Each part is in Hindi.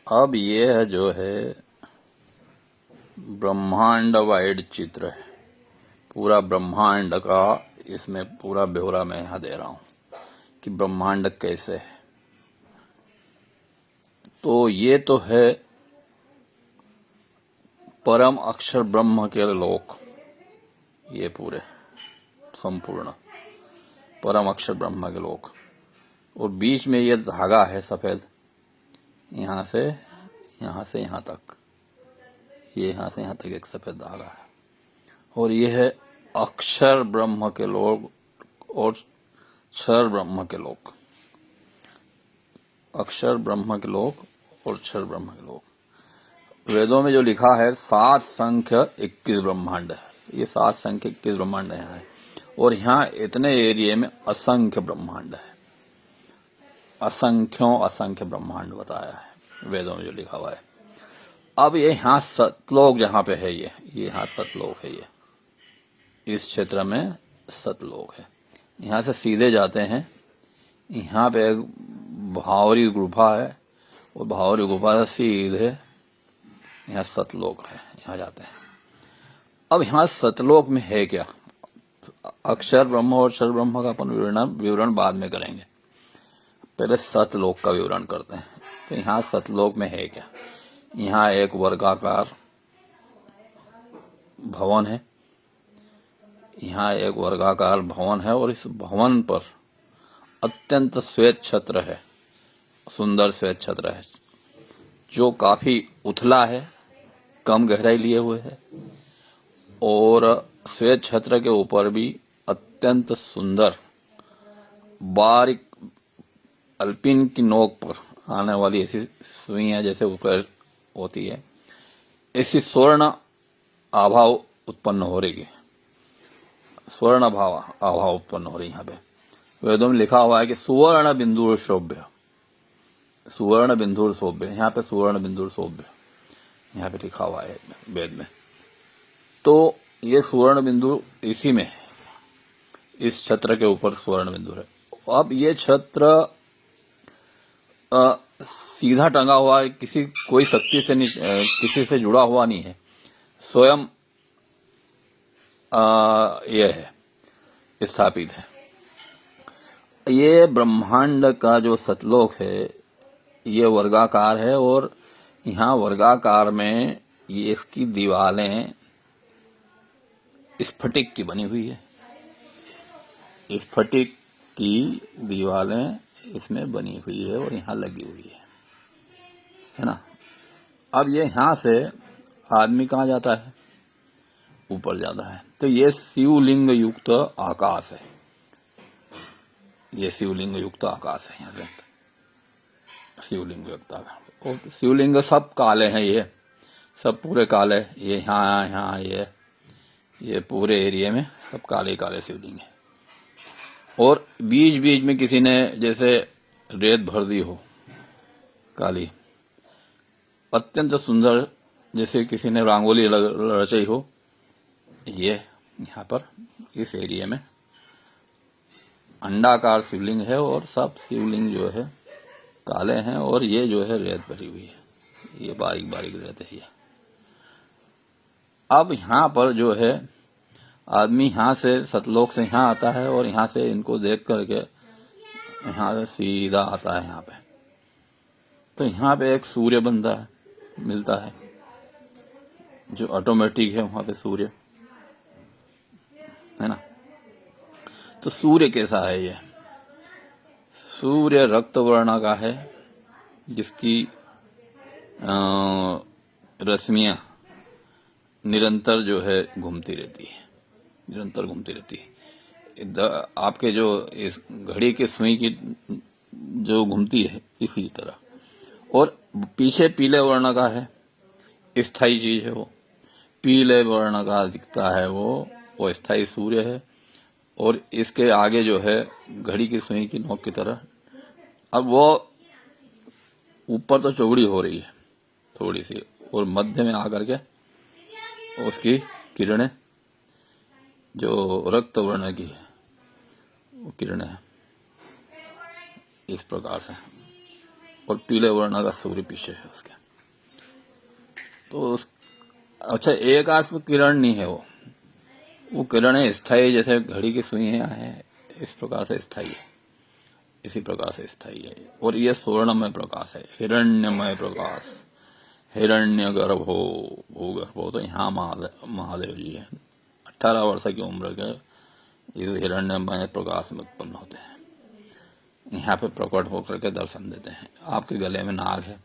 अब ये है जो है ब्रह्मांड वाइड चित्र है। पूरा ब्रह्मांड का इसमें पूरा ब्यौरा मैं यहाँ दे रहा हूँ कि ब्रह्मांड कैसे है। तो ये तो है परम अक्षर ब्रह्म के लोक, ये पूरे संपूर्ण परम अक्षर ब्रह्म के लोक। और बीच में ये धागा है सफेद, यहाँ से यहाँ तक, ये यहाँ से यहाँ तक एक सफेद धागा है। और ये है अक्षर ब्रह्म के लोक और क्षर ब्रह्म के लोक। अक्षर ब्रह्म के लोक और क्षर ब्रह्म के लोक। वेदों में जो लिखा है 7 संख्य 21 ब्रह्मांड है। ये 7 संख्य 21 ब्रह्मांड यहाँ है। और यहाँ इतने एरिया में असंख्य ब्रह्मांड है। असंख्य ब्रह्मांड बताया है वेदों में जो लिखा हुआ है। अब ये यहाँ सतलोक जहाँ पे है, ये यहाँ सतलोक है। ये इस क्षेत्र में सतलोक है। यहाँ से सीधे जाते हैं, यहाँ पे एक भावरी गुफा है और भावरी गुफा से सीधे यहाँ सतलोक है, यहाँ जाते हैं। अब यहाँ सतलोक में है क्या? अक्षर ब्रह्म और क्षर ब्रह्म का अपन विवरण बाद में करेंगे, पहले सतलोक का विवरण करते हैं। तो यहाँ सतलोक में है क्या? यहाँ एक वर्गाकार भवन है। यहाँ एक वर्गाकार भवन है और इस भवन पर अत्यंत श्वेत छत्र है, सुंदर श्वेत छत्र है जो काफी उथला है, कम गहराई लिए हुए है। और श्वेत छत्र के ऊपर भी अत्यंत सुंदर बारीक अल्पिन की नोक पर आने वाली ऐसी सुइयां जैसे ऊपर होती है, ऐसी स्वर्ण आभा उत्पन्न हो रही है। स्वर्ण आभा उत्पन्न हो रही है। यहाँ पे वेदों में लिखा हुआ है कि सुवर्ण बिंदु शोभ्य, सुवर्ण बिंदु शोभ्य। यहाँ पे सुवर्ण बिंदु शोभ्य यहाँ पे लिखा हुआ है वेद में। तो ये सुवर्ण बिंदु इसी में है, इस छत्र के ऊपर सुवर्ण बिंदु है। अब ये छत्र सीधा टंगा हुआ है, कोई शक्ति से नहीं, किसी से जुड़ा हुआ नहीं है, स्वयं ये है, स्थापित है। ये ब्रह्मांड का जो सतलोक है ये वर्गाकार है और यहाँ वर्गाकार में ये इसकी दीवारें स्फटिक की बनी हुई है। स्फटिक की दीवारें इसमें बनी हुई है और यहाँ लगी हुई है ना। अब ये यहाँ से आदमी कहाँ जाता है? ऊपर जाता है। तो ये शिवलिंग युक्त आकाश है, ये शिवलिंग युक्त आकाश है। यहाँ से शिवलिंग युक्त आकाश, और शिवलिंग सब काले हैं, ये सब पूरे काले। ये यहाँ ये पूरे एरिया में सब काले काले शिवलिंग है। और बीच बीच में किसी ने जैसे रेत भर दी हो काली, अत्यंत सुंदर, जैसे किसी ने रंगोली रचाई हो। ये यहाँ पर इस एरिया में अंडाकार शिवलिंग है और सब शिवलिंग जो है काले हैं और ये जो है रेत भरी हुई है, ये बारीक बारीक रेत है ये। अब यहाँ पर जो है आदमी यहाँ से सतलोक से यहाँ आता है और यहाँ से इनको देख करके यहाँ से सीधा आता है यहाँ पे। तो यहाँ पे एक सूर्य बनता है, मिलता है, जो ऑटोमेटिक है वहां पे सूर्य है ना। तो सूर्य कैसा है? ये सूर्य रक्त वर्ण का है, जिसकी रश्मियां निरंतर जो है घूमती रहती है, निरंतर घूमती रहती है। आपके जो इस घड़ी की सुई की जो घूमती है इसी तरह। और पीछे पीले वर्ण का है, स्थायी चीज है वो, पीले वर्ण का दिखता है वो स्थायी सूर्य है। और इसके आगे जो है घड़ी की सुई की नोक की तरह, अब वो ऊपर तो चौड़ी हो रही है थोड़ी सी, और मध्य में आकर के उसकी किरणें जो रक्त वर्ण की है वो किरणें है इस प्रकार से। और पीले वर्ण का सूर्य पीछे है उसके। तो अच्छा, एक आध किरण नहीं है वो किरणें स्थायी, जैसे घड़ी की सुइयां हैं इस प्रकार से स्थायी है, इसी प्रकार से स्थायी है। और ये स्वर्णमय प्रकाश है, हिरण्यमय प्रकाश, हिरण्य गर्भो भूगर्भो। तो यहाँ महादेव जी है, 18 वर्ष की उम्र के इस हिरण्यमय प्रकाश में उत्पन्न होते हैं, यहाँ पे प्रकट होकर के दर्शन देते हैं। आपके गले में नाग है,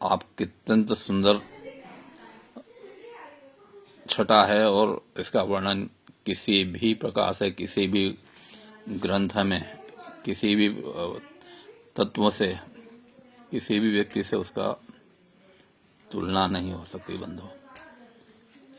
आपकी अत्यंत सुंदर छटा है, और इसका वर्णन किसी भी प्रकार से, किसी भी ग्रंथ में, किसी भी तत्व से, किसी भी व्यक्ति से उसका तुलना नहीं हो सकती बंधु।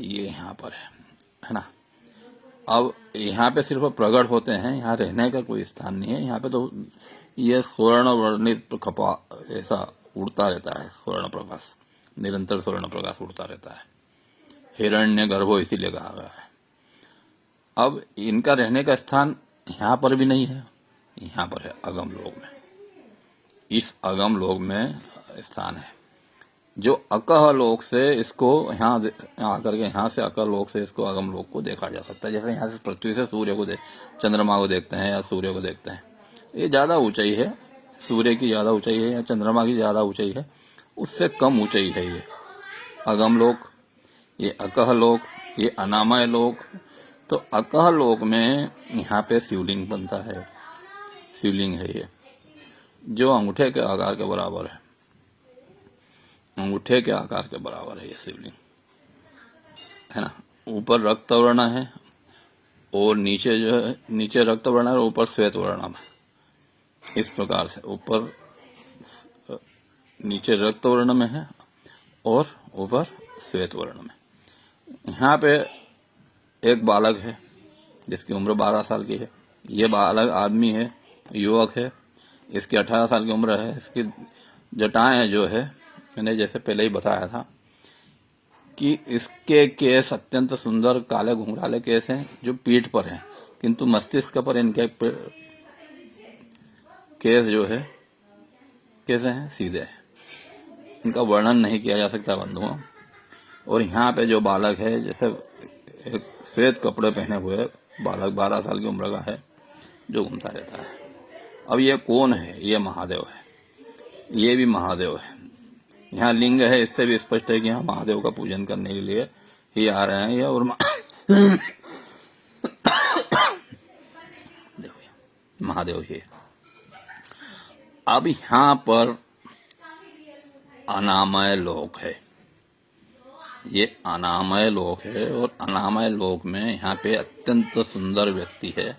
ये यहाँ पर है ना। अब यहाँ पे सिर्फ प्रकट होते हैं, यहाँ रहने का कोई स्थान नहीं है। यहाँ पे तो ये स्वर्ण वर्णित खपा ऐसा उड़ता रहता है, स्वर्ण प्रकाश, निरंतर स्वर्ण प्रकाश उड़ता रहता है। हिरण्य गर्भो इसीलिए कहा गया है। अब इनका रहने का स्थान यहाँ पर भी नहीं है, यहाँ पर है अगम लोक में। इस अगम लोक में स्थान है, जो अकह लोक से इसको यहाँ आकर के, यहाँ से अकह लोक से इसको अगम लोक को देखा जा सकता है। जैसे यहाँ से पृथ्वी से सूर्य को चंद्रमा को देखते हैं या सूर्य को देखते हैं, ये ज्यादा ऊंचाई है, सूर्य की ज्यादा ऊंचाई है या चंद्रमा की ज्यादा ऊंचाई है, उससे कम ऊंचाई है ये अगम लोक, ये अकह लोक, ये अनामय लोक। तो अकह लोक में यहाँ पे शिवलिंग बनता है, शिवलिंग है ये, जो अंगूठे के आकार के बराबर है, अंगूठे के आकार के बराबर है ये शिवलिंग, है ना। ऊपर रक्त वर्ण है और नीचे जो है, नीचे रक्त वर्ण है और ऊपर श्वेत वर्ण है। इस प्रकार से ऊपर नीचे रक्त वर्ण में है और ऊपर श्वेत वर्ण में। यहाँ पे एक बालक है जिसकी उम्र 12 साल की है। ये बालक आदमी है, युवक है, इसकी 18 साल की उम्र है। इसकी जटाएं जो है, मैंने जैसे पहले ही बताया था कि इसके केस अत्यंत सुंदर काले घुंघराले केस हैं जो पीठ पर हैं, किंतु मस्तिष्क पर इनके केस जो है कैसे हैं, सीधे हैं। इनका वर्णन नहीं किया जा सकता बंधुओं। और यहाँ पे जो बालक है, जैसे एक श्वेत कपड़े पहने हुए बालक 12 साल की उम्र का है, जो घूमता रहता है। अब ये कौन है? ये महादेव है, ये भी महादेव है। यहाँ लिंग है, इससे भी स्पष्ट है कि यहाँ महादेव का पूजन करने के लिए ही आ रहे हैं ये। और महादेव ही। अब यहाँ पर अनामय लोक है, ये अनामय लोक है। और अनामय लोक में यहाँ पे अत्यंत सुंदर व्यक्ति है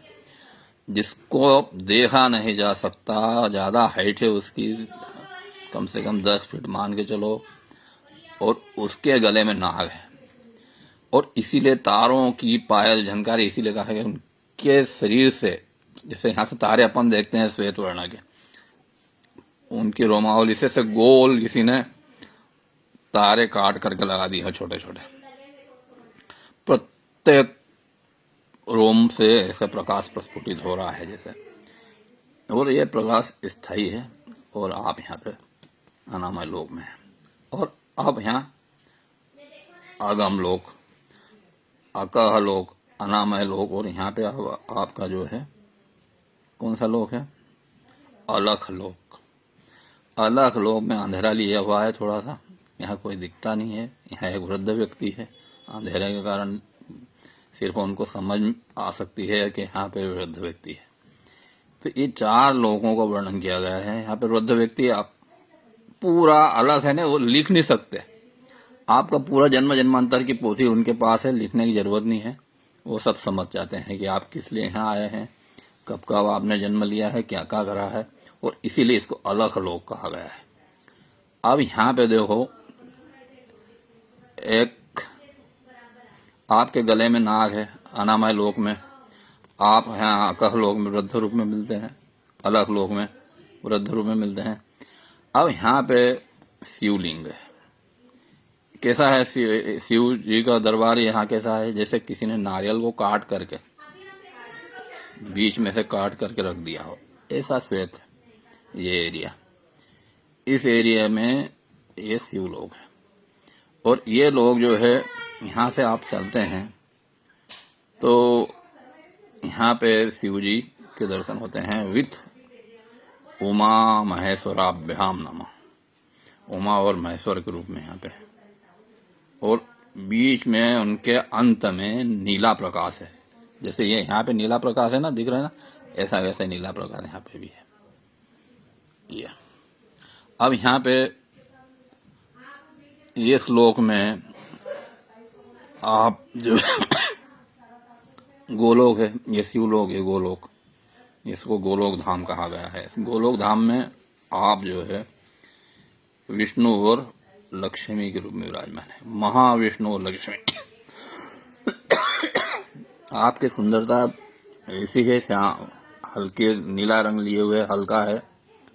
जिसको देखा नहीं जा सकता। ज्यादा हाइट है उसकी, कम से कम 10 फीट मान के चलो। और उसके गले में नाग है, और इसीलिए तारों की पायल झनकारी, इसीलिए कहा है कि उनके शरीर से, जैसे यहाँ से तारे अपन देखते हैं श्वेत वर्ण के, उनकी रोमावली से गोल किसी ने तारे काट करके लगा दी है, छोटे छोटे। प्रत्येक रोम से ऐसे प्रकाश प्रस्फुटित हो रहा है जैसे। और ये प्रकाश स्थायी है। और आप यहाँ पे अनामय लोक में है। और अब यहाँ आगम लोक, अकह लोक, अनामय लोक, और यहाँ पे आपका जो है कौन सा लोक है? अलख लोक। अलख लोक में अंधेरा लिया हुआ है थोड़ा सा, यहाँ कोई दिखता नहीं है। यहाँ एक वृद्ध व्यक्ति है, अंधेरे के कारण सिर्फ उनको समझ आ सकती है कि यहाँ पे वृद्ध व्यक्ति है। तो ये 4 लोगों का वर्णन किया गया है। यहाँ पे वृद्ध व्यक्ति, आप पूरा अलग है ना, वो लिख नहीं सकते। आपका पूरा जन्म जन्मांतर की पोथी उनके पास है, लिखने की जरूरत नहीं है। वो सब समझ जाते हैं कि आप किस लिए यहाँ आए हैं, कब कब आपने जन्म लिया है, क्या क्या करा है। और इसीलिए इसको अलख लोक कहा गया है। अब यहाँ पे देखो, एक आपके गले में नाग है अनामय लोक में, आप यहाँ अकह लोक में वृद्ध रूप में मिलते हैं, अलख लोक में वृद्ध रूप में मिलते हैं। अब यहाँ पे शिवलिंग है। कैसा है शिव जी का दरबार यहाँ कैसा है? जैसे किसी ने नारियल को काट करके बीच में से काट करके रख दिया हो, ऐसा श्वेत है ये एरिया। इस एरिया में ये शिव लोग हैं। और ये लोग जो है यहाँ से आप चलते हैं तो यहाँ पे शिव जी के दर्शन होते हैं विथ उमा महेश्वराभ्याम नमः। उमा और महेश्वर के रूप में यहाँ पे, और बीच में उनके अंत में नीला प्रकाश है। जैसे ये यहाँ पे नीला प्रकाश है ना, दिख रहा है ना, ऐसा वैसा नीला प्रकाश यहाँ पे भी है। ये अब यहाँ पे ये श्लोक में आप जो गोलोक है, ये शिवलोक है गोलोक, इसको गोलोक धाम कहा गया है। गोलोक धाम में आप जो है विष्णु और लक्ष्मी के रूप में विराजमान है, महाविष्णु और लक्ष्मी। आपकी सुंदरता ऐसी है, श्याम हल्के नीला रंग लिए हुए, हल्का है,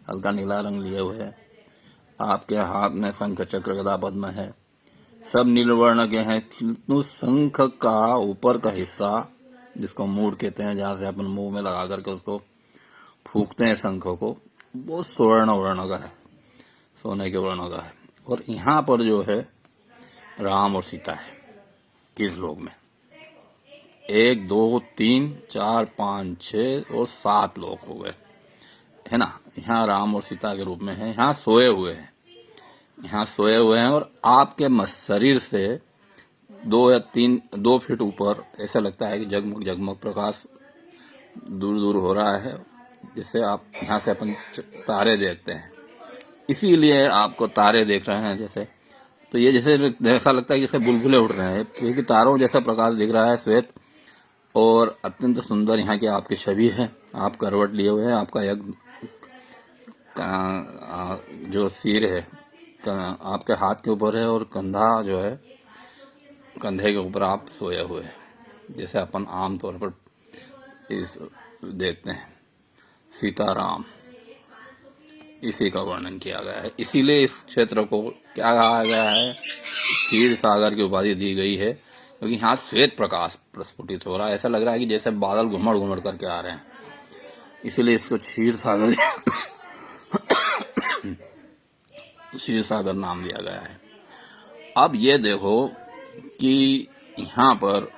हल्का नीला रंग लिए हुए है। आपके हाथ में शंख चक्र गदा पद्म है, सब नीलवर्ण के हैं, किंतु शंख का ऊपर का हिस्सा जिसको मूड कहते हैं, जहां से अपन मुंह में लगा करके उसको फूकते हैं शंख को, वो स्वर्ण वर्ण का है, सोने के वर्ण का है। और यहाँ पर जो है राम और सीता है इस लोक में। 1 2 3 4 5 6 और 7 लोग हो गए, है ना। यहाँ राम और सीता के रूप में है, यहाँ सोए हुए हैं, यहाँ सोए हुए हैं। और आपके शरीर से 2 या 2 फीट ऊपर ऐसा लगता है कि जगमग जगमग प्रकाश दूर दूर हो रहा है, जिससे आप यहाँ से अपन तारे देखते हैं, इसीलिए आपको तारे देख रहे हैं जैसे। तो ये जैसे ऐसा लगता है जैसे बुलबुले उड़ रहे हैं, क्योंकि तारों जैसा प्रकाश दिख रहा है, श्वेत और अत्यंत सुंदर यहाँ की आपकी छवि है। आप करवट लिए हुए हैं, आपका यज्ञ जो सिर है आपके हाथ के ऊपर है, और कंधा जो है कंधे के ऊपर आप सोए हुए हैं, जैसे अपन आमतौर पर इस देखते हैं सीताराम, इसी का वर्णन किया गया है। इसीलिए इस क्षेत्र को क्या कहा गया है, क्षीर सागर की उपाधि दी गई है, क्योंकि यहाँ श्वेत प्रकाश प्रस्फुटित हो रहा है। ऐसा लग रहा है कि जैसे बादल घुमड़ घुमड़ करके आ रहे हैं, इसीलिए इसको क्षीर सागर क्षीर सागर नाम दिया गया है। अब ये देखो कि यहाँ पर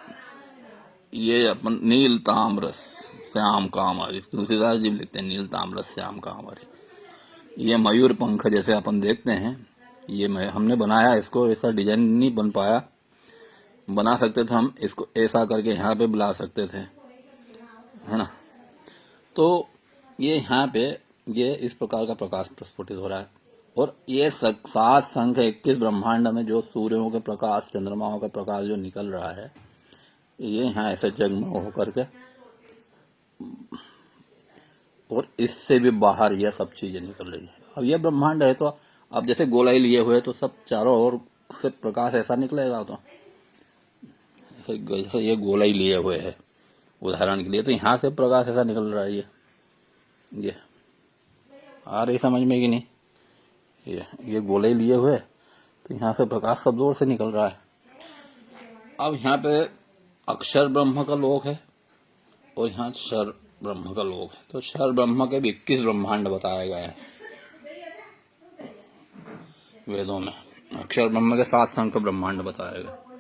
ये अपन नील ताम्रस श्याम कामरी, तुलसीदास जी लिखते हैं नील ताम्रस श्याम कामरी। ये मयूर पंख जैसे अपन देखते हैं, ये हमने बनाया, इसको ऐसा डिजाइन नहीं बन पाया, बना सकते थे हम इसको ऐसा करके यहाँ पे बुला सकते थे, है ना। तो ये यहाँ पे ये इस प्रकार का प्रकाश प्रस्फुटित हो रहा है। और ये 7 संख 21 ब्रह्मांड में जो सूर्यों के प्रकाश, चंद्रमाओं का प्रकाश जो निकल रहा है, ये यहाँ ऐसे जगमग होकर के, और इससे भी बाहर ये सब चीजें निकल रही है। अब ये ब्रह्मांड है, तो अब जैसे गोलाई लिए हुए तो सब चारों ओर से प्रकाश ऐसा निकलेगा, तो जैसे ये गोलाई लिए हुए है उदाहरण के लिए, तो यहाँ से प्रकाश ऐसा निकल रहा है। ये आ रही समझ में कि नहीं, ये गोलाई लिए हुए तो यहाँ से प्रकाश सब जोर से निकल रहा है। अब यहाँ पे अक्षर ब्रह्म का लोक है और यहाँ क्षर ब्रह्म का लोक है। तो क्षर ब्रह्म के भी 21 ब्रह्मांड बताए गए हैं वेदों में, अक्षर ब्रह्म के 7 संख्य ब्रह्मांड बताए गए।